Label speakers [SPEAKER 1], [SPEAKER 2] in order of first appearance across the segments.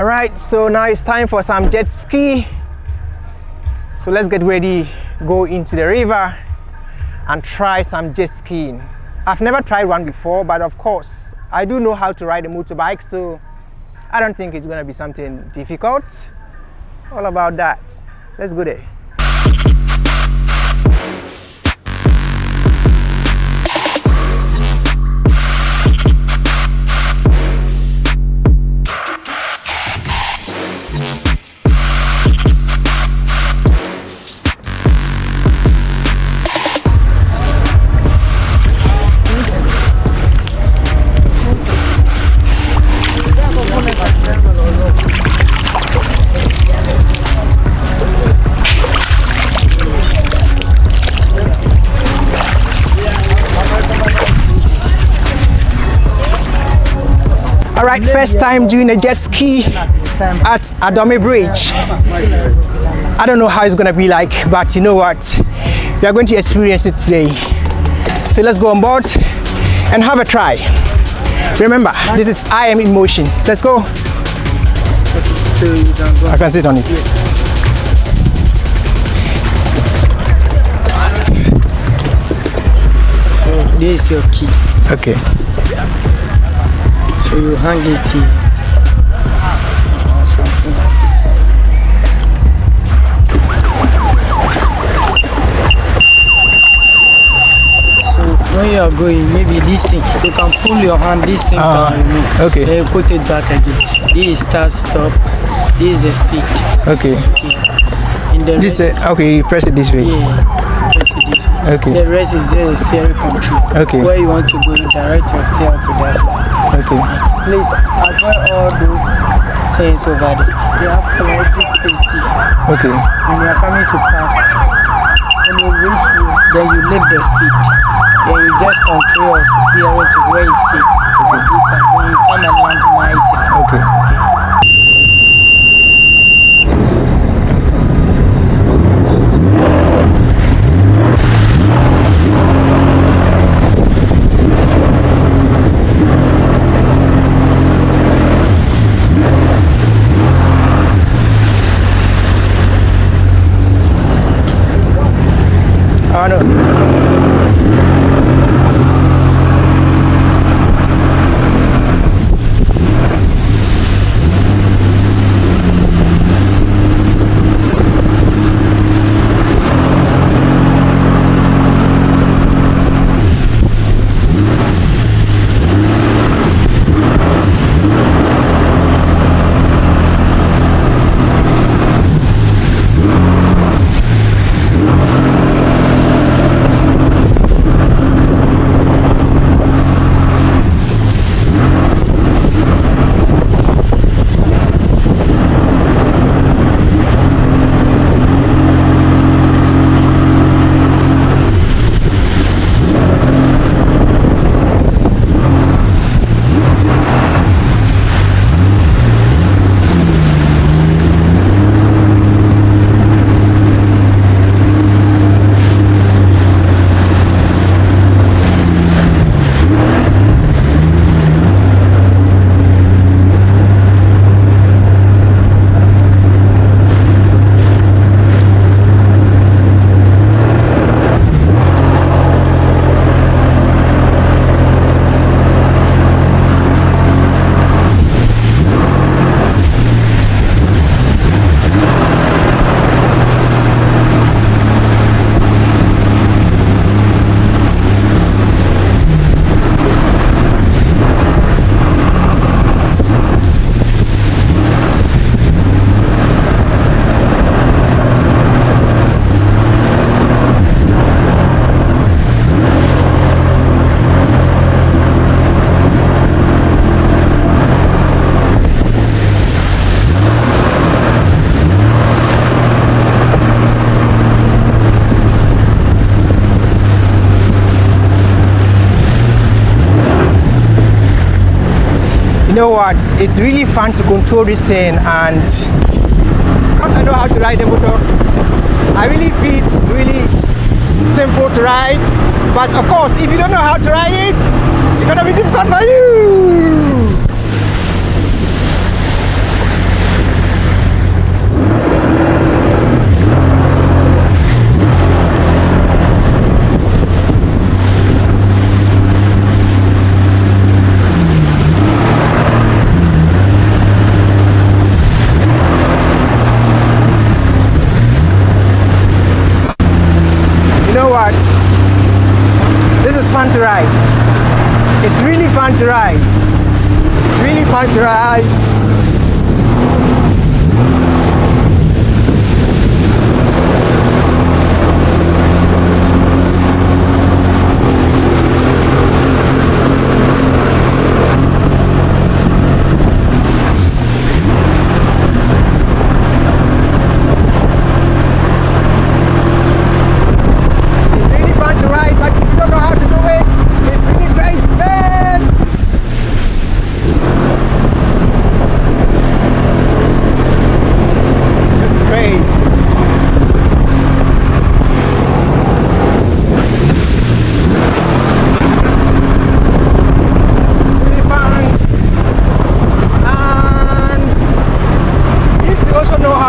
[SPEAKER 1] All right, so now it's time for some jet ski. So let's get ready, go into the river and try some jet skiing. I've never tried one before, but of course, I do know how to ride a motorbike, so I don't think it's gonna be something difficult. All about that. Let's go there. All right, first time doing a jet ski at Adome Bridge. I don't know how it's gonna be like, but you know what? We are going to experience it today. So let's go on board and have a try. Remember, this is I Am in Motion. Let's go. I can sit on it.
[SPEAKER 2] So this is your key.
[SPEAKER 1] Okay.
[SPEAKER 2] So you hang it here. Something like this. So when you are going, maybe this thing, you can pull your hand, this thing can remove.
[SPEAKER 1] Okay.
[SPEAKER 2] Then you put it back again. This is start, stop. This is the speed.
[SPEAKER 1] Okay.
[SPEAKER 2] In the
[SPEAKER 1] This okay, you press it this way.
[SPEAKER 2] yeah, press it this way.
[SPEAKER 1] Okay.
[SPEAKER 2] The rest is the steering control.
[SPEAKER 1] Okay.
[SPEAKER 2] Where you want to go, direct your steer to that side.
[SPEAKER 1] Okay.
[SPEAKER 2] Please avoid all those things over there. You have plenty space here.
[SPEAKER 1] Okay.
[SPEAKER 2] When you are coming to park, when you reach here, then you lift the speed. Then you just control your steering to where you see. Okay. This side, then you come and land nicely.
[SPEAKER 1] Okay. Oh no. You know what, it's really fun to control this thing, and because I know how to ride the motor, I really feel it's really simple to ride. But of course, if you don't know how to ride it, it's gonna be difficult for you. fun to ride. It's really fun to ride. It's really fun to ride.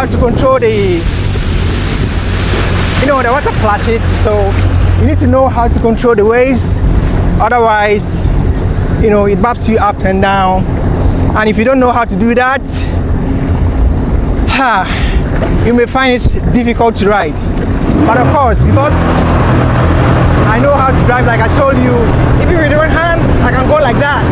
[SPEAKER 1] To control the water flashes, so you need to know how to control the waves, otherwise it bops you up and down, and if you don't know how to do that, you may find it difficult to ride. But of course, because I know how to drive, like I told you, even with one hand I can go like that.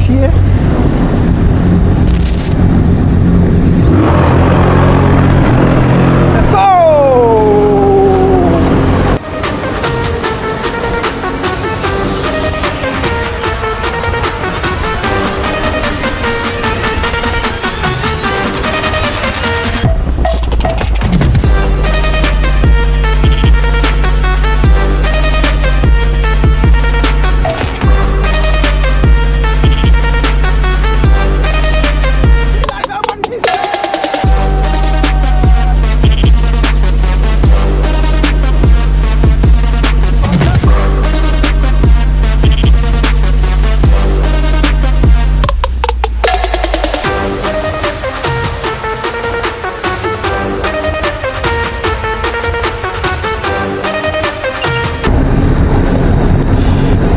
[SPEAKER 1] Here. Let's go!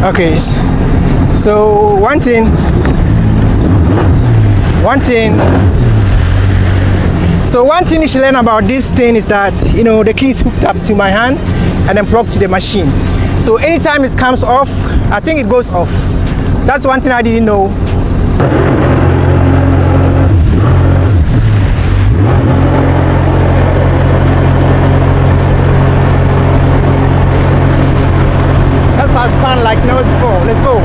[SPEAKER 1] Okay, so one thing you should learn about this thing is that the key is hooked up to my hand and then plugged to the machine. So anytime it comes off, I think it goes off. That's one thing I didn't know. As fun like never before. Let's go.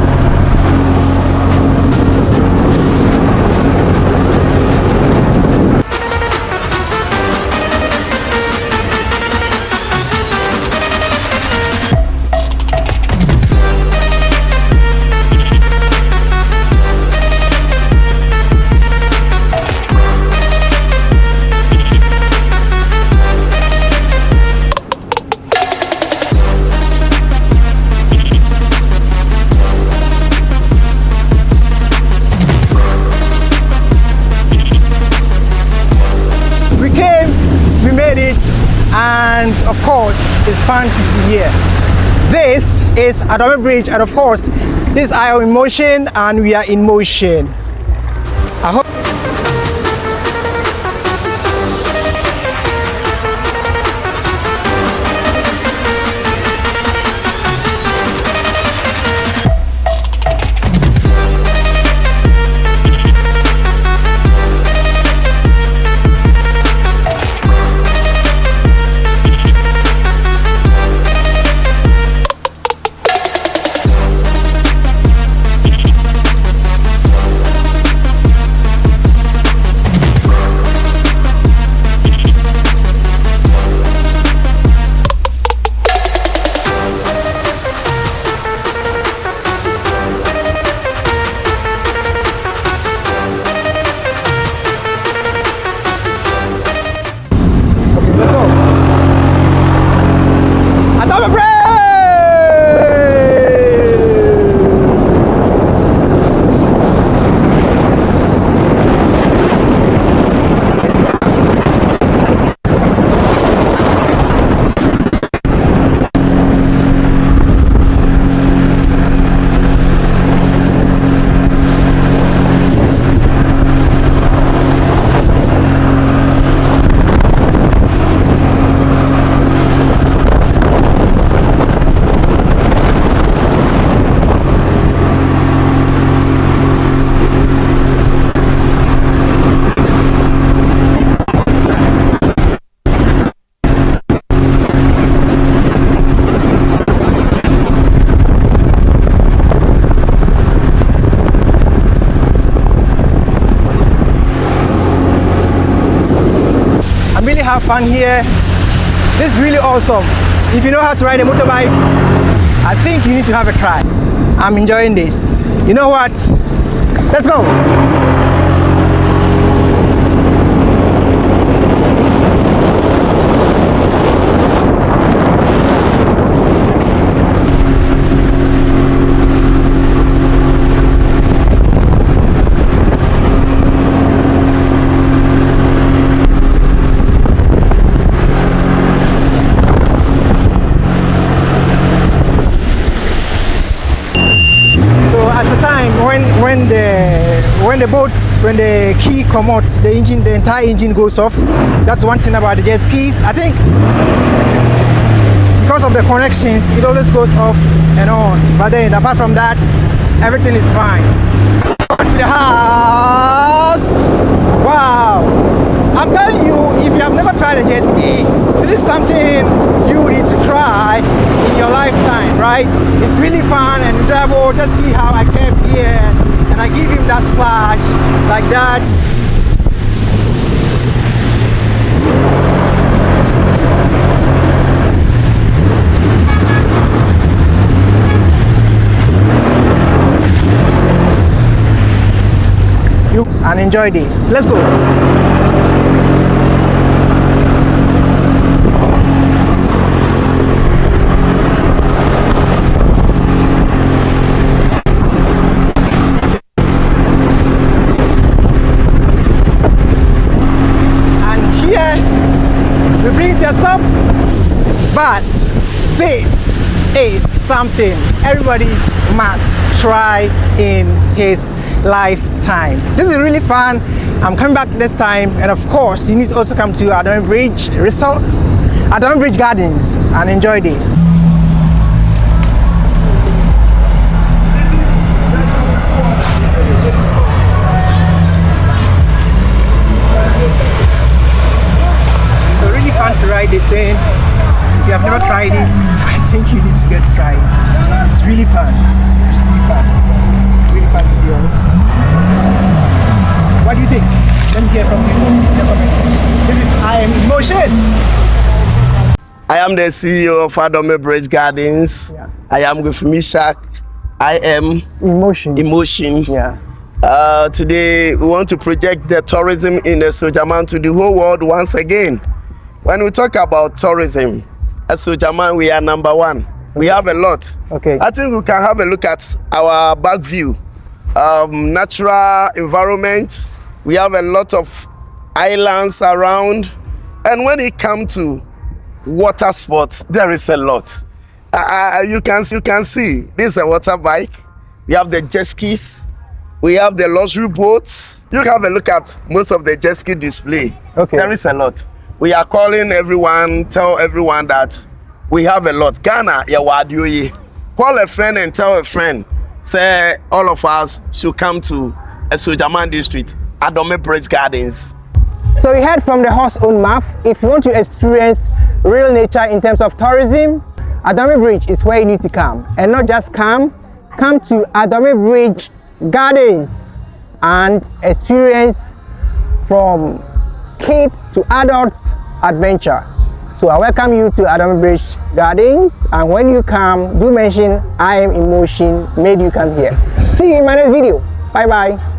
[SPEAKER 1] And of course, it's fun to be here. This is Adome Bridge, and of course, this is I in motion, and we are in motion. I hope. have fun here. This is really awesome. If you know how to ride a motorbike, I think you need to have a try. I'm enjoying this. You know what? Let's go. When the key comes out, the entire engine goes off. That's one thing about the jet skis. I think because of the connections, it always goes off and on. But then, apart from that, everything is fine. To the house. Wow! I'm telling you, if you have never tried a jet ski, this is something you need to try in your lifetime, right? It's really fun and enjoyable. Just see how I came here and I give him that splash like that. And enjoy this. Let's go. We bring it to a stop, but this is something everybody must try in his lifetime. This is really fun. I'm coming back this time, and of course you need to also come to Adome Bridge Resort, Adome Bridge Gardens, and enjoy this. To ride this thing. If you have never tried it, I think you need to get to try it. It's really fun. It's really fun. Really fun to be on it. What do you think? Let me hear from you in the comments. This is I Am in Motion.
[SPEAKER 3] I am the CEO of Adome Bridge Gardens. Yeah. I am with Mishak. I am Emotion.
[SPEAKER 1] Yeah.
[SPEAKER 3] Today we want to project the tourism in the Sojaman to the whole world once again. When we talk about tourism, as Sojaman, we are number one. We have a lot.
[SPEAKER 1] Okay.
[SPEAKER 3] I think we can have a look at our back view. Natural environment. We have a lot of islands around. And when it comes to water sports, there is a lot. You can see, this is a water bike. We have the jet skis. We have the luxury boats. You can have a look at most of the jet ski display.
[SPEAKER 1] Okay.
[SPEAKER 3] There is a lot. We are calling everyone, tell everyone that we have a lot. Ghana, call a friend and tell a friend. Say all of us should come to a Sojaman district, Adome Bridge Gardens.
[SPEAKER 1] So you heard from the horse's own mouth. If you want to experience real nature in terms of tourism, Adome Bridge is where you need to come. And not just come to Adome Bridge Gardens and experience from kids to adults adventure. So I welcome you to Adome Bridge Gardens, and when you come, do mention I Am in Motion made you come here. See you in my next video. Bye bye.